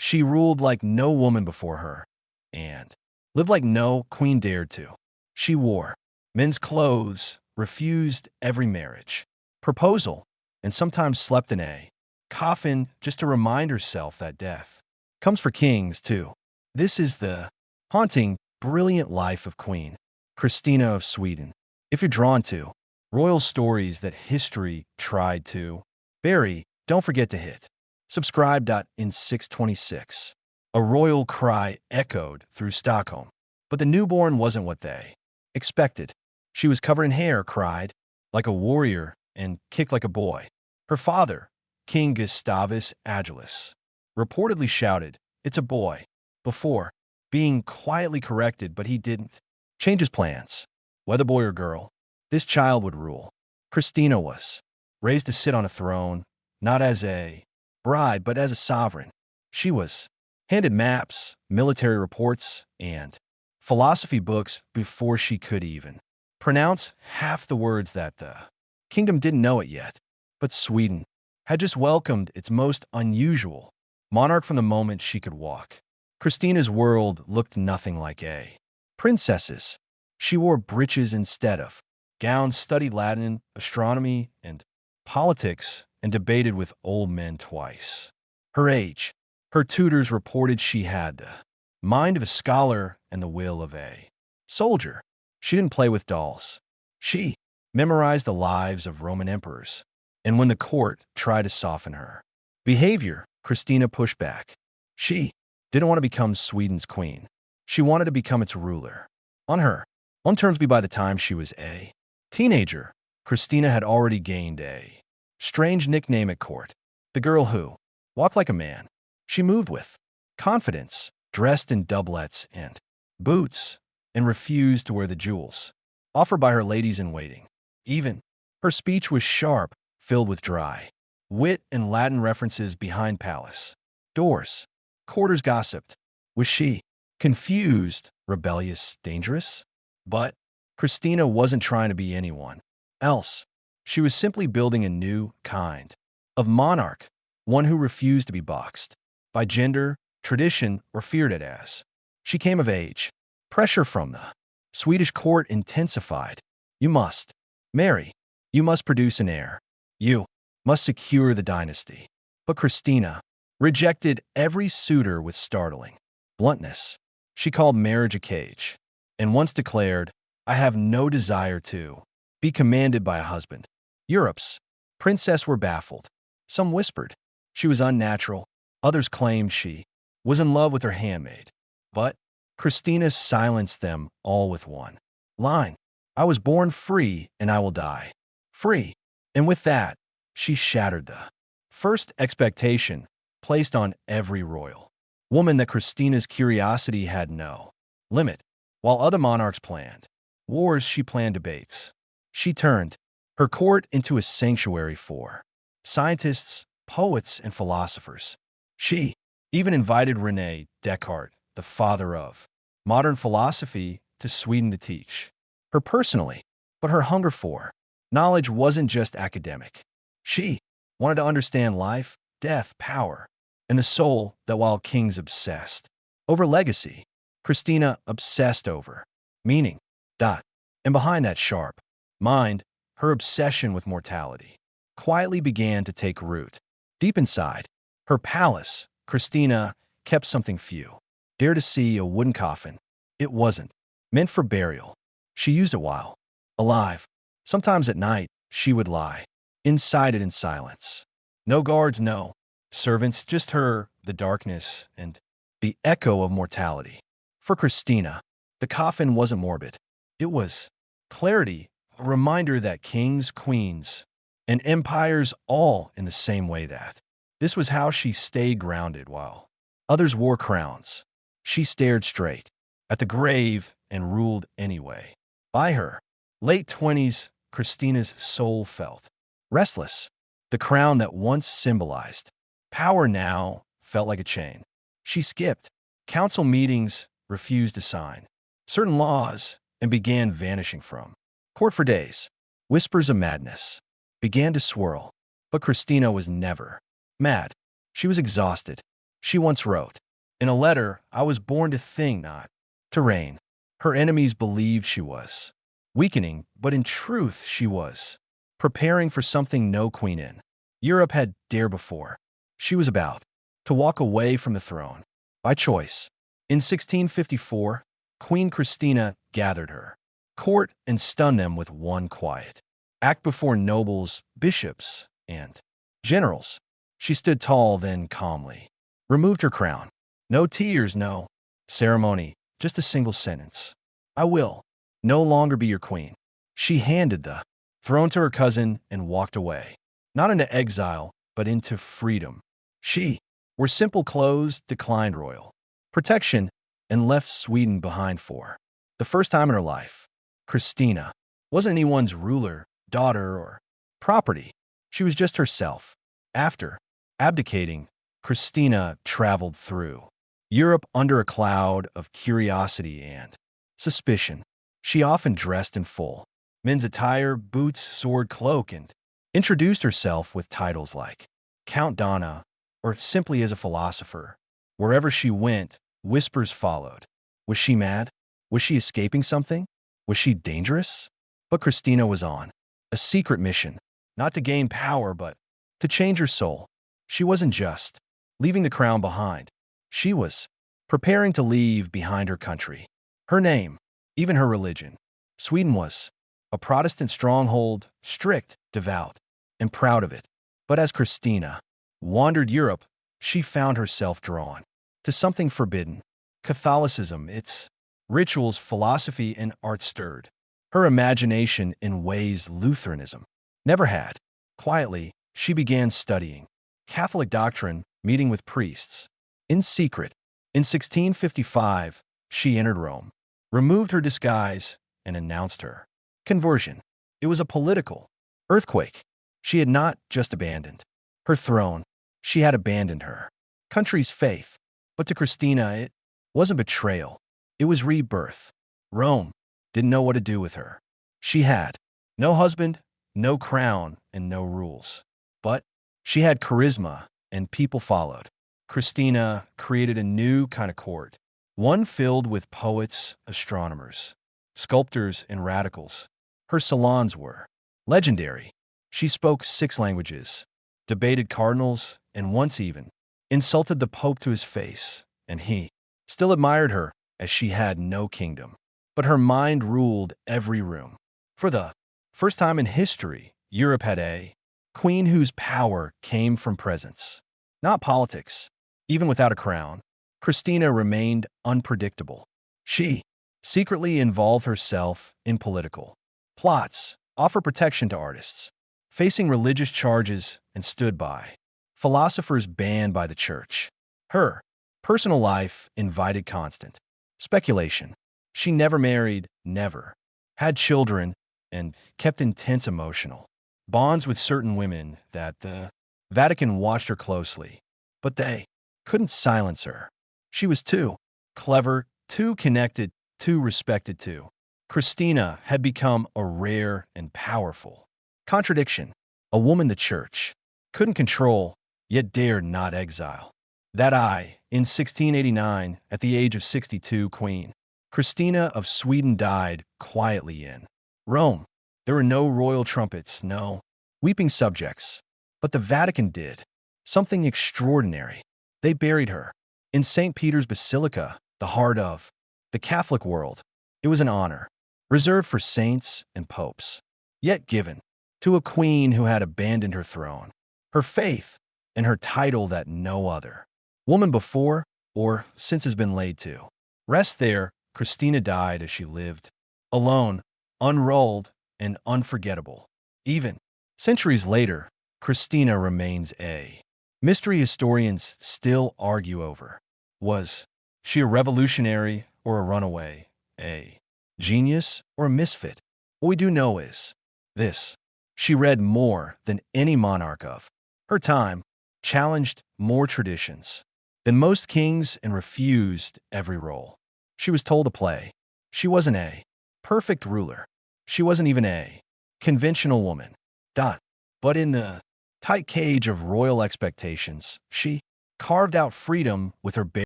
She ruled like no woman before her, and lived like no queen dared to. She wore men's clothes, refused every marriage, proposal, and sometimes slept in a coffin just to remind herself that death comes for kings, too. This is the haunting, brilliant life of Queen Christina of Sweden. If you're drawn to royal stories that history tried to bury, don't forget to hit subscribe. In 626, a royal cry echoed through Stockholm, but the newborn wasn't what they expected. She was covered in hair, cried like a warrior, and kicked like a boy. Her father, King Gustavus Adolphus, reportedly shouted, "It's a boy," before being quietly corrected, but he didn't change his plans. Whether boy or girl, this child would rule. Christina was raised to sit on a throne, not as a bride, but as a sovereign. She was handed maps, military reports, and philosophy books before she could even pronounce half the words that the kingdom didn't know it yet. But Sweden had just welcomed its most unusual monarch from the moment she could walk. Christina's world looked nothing like a princess's. She wore breeches instead of gowns, studied Latin, astronomy, and politics, and debated with old men twice her age. Her tutors reported she had the mind of a scholar and the will of a soldier. She didn't play with dolls. She memorized the lives of Roman emperors. And when the court tried to soften her behavior, Christina pushed back. She didn't want to become Sweden's queen. She wanted to become its ruler. On her own terms. By the time she was a teenager, Christina had already gained a strange nickname at court, the girl who walked like a man. She moved with confidence, dressed in doublets and boots, and refused to wear the jewels offered by her ladies-in-waiting. Even her speech was sharp, filled with dry wit and Latin references behind palace doors. Courtiers gossiped. Was she confused, rebellious, dangerous? But Christina wasn't trying to be anyone else. She was simply building a new kind of monarch, one who refused to be boxed by gender, tradition, or feared it as she came of age. Pressure from the Swedish court intensified. You must marry. You must produce an heir. You must secure the dynasty. But Christina rejected every suitor with startling bluntness. She called marriage a cage, and once declared, "I have no desire to be commanded by a husband." Europe's princesses were baffled. Some whispered she was unnatural. Others claimed she was in love with her handmaid. But Christina silenced them all with one line: "I was born free, and I will die free." And with that, she shattered the first expectation placed on every royal woman, that Christina's curiosity had no limit. While other monarchs planned wars, she planned debates. She turned her court into a sanctuary for scientists, poets, and philosophers. She even invited René Descartes, the father of modern philosophy, to Sweden to teach her personally. But her hunger for knowledge wasn't just academic. She wanted to understand life, death, power, and the soul. That while kings obsessed over legacy, Christina obsessed over meaning. And behind that sharp mind, her obsession with mortality quietly began to take root. Deep inside her palace, Christina kept something few dared to see: a wooden coffin. It wasn't meant for burial. She used it while alive. Sometimes at night, she would lie inside it in silence. No guards, no servants, just her, the darkness, and the echo of mortality. For Christina, the coffin wasn't morbid. It was clarity, a reminder that kings, queens, and empires all in the same way. That this was how she stayed grounded while others wore crowns. She stared straight at the grave and ruled anyway. By her late 20s, Christina's soul felt restless. The crown that once symbolized power now felt like a chain. She skipped council meetings, refused to sign certain laws, and began vanishing from court for days. Whispers of madness began to swirl, but Christina was never mad. She was exhausted. She once wrote, "In a letter, I was born to think, not to reign." Her enemies believed she was weakening, but in truth she was preparing for something no queen in Europe had dared before. She was about to walk away from the throne by choice. In 1654, Queen Christina gathered her court and stunned them with one quiet act before nobles, bishops, and generals. She stood tall, then calmly removed her crown. No tears, no ceremony, just a single sentence. "I will no longer be your queen." She handed the throne to her cousin and walked away, not into exile, but into freedom. She wore simple clothes, declined royal protection, and left Sweden behind for the first time in her life. Christina wasn't anyone's ruler, daughter, or property. She was just herself. After abdicating, Christina traveled through Europe under a cloud of curiosity and suspicion. She often dressed in full men's attire, boots, sword, cloak, and introduced herself with titles like Count Donna or simply as a philosopher. Wherever she went, whispers followed. Was she mad? Was she escaping something? Was she dangerous? But Christina was on a secret mission, not to gain power, but to change her soul. She wasn't just leaving the crown behind. She was preparing to leave behind her country, her name, even her religion. Sweden was a Protestant stronghold, strict, devout, and proud of it. But as Christina wandered Europe, she found herself drawn to something forbidden. Catholicism, its rituals, philosophy, and art stirred her imagination in ways Lutheranism never had. Quietly, she began studying Catholic doctrine, meeting with priests in secret. In 1655, she entered Rome, removed her disguise, and announced her conversion. It was a political earthquake. She had not just abandoned her throne, she had abandoned her country's faith. But to Christina, it wasn't betrayal, it was rebirth. Rome didn't know what to do with her. She had no husband, no crown, and no rules. But she had charisma, and people followed. Christina created a new kind of court, one filled with poets, astronomers, sculptors, and radicals. Her salons were legendary. She spoke 6 languages, debated cardinals, and once even insulted the Pope to his face, and he still admired her as she had no kingdom. But her mind ruled every room. For the first time in history, Europe had a queen whose power came from presence, not politics. Even without a crown, Christina remained unpredictable. She secretly involved herself in political plots, offered protection to artists, facing religious charges, and stood by philosophers banned by the church. Her personal life invited constant speculation. She never married, never had children, and kept intense emotional bonds with certain women that the Vatican watched her closely. But they couldn't silence her. She was too clever, too connected, too respected too. Christina had become a rare and powerful contradiction, a woman the church couldn't control, yet dared not exile. In 1689, at the age of 62, Queen Christina of Sweden died quietly in Rome. There were no royal trumpets, no weeping subjects, but the Vatican did something extraordinary. They buried her in St. Peter's Basilica, the heart of the Catholic world. It was an honor reserved for saints and popes, yet given to a queen who had abandoned her throne, her faith, and her title that no other woman before or since has been laid to rest there. Christina died as she lived, alone, unrolled, and unforgettable. Even centuries later, Christina remains a mystery historians still argue over. Was she a revolutionary or a runaway, a genius or a misfit? What we do know is this: she read more than any monarch of her time, challenged more traditions than most kings, and refused every role she was told to play. She wasn't a perfect ruler. She wasn't even a conventional woman. But in the tight cage of royal expectations, she carved out freedom with her bare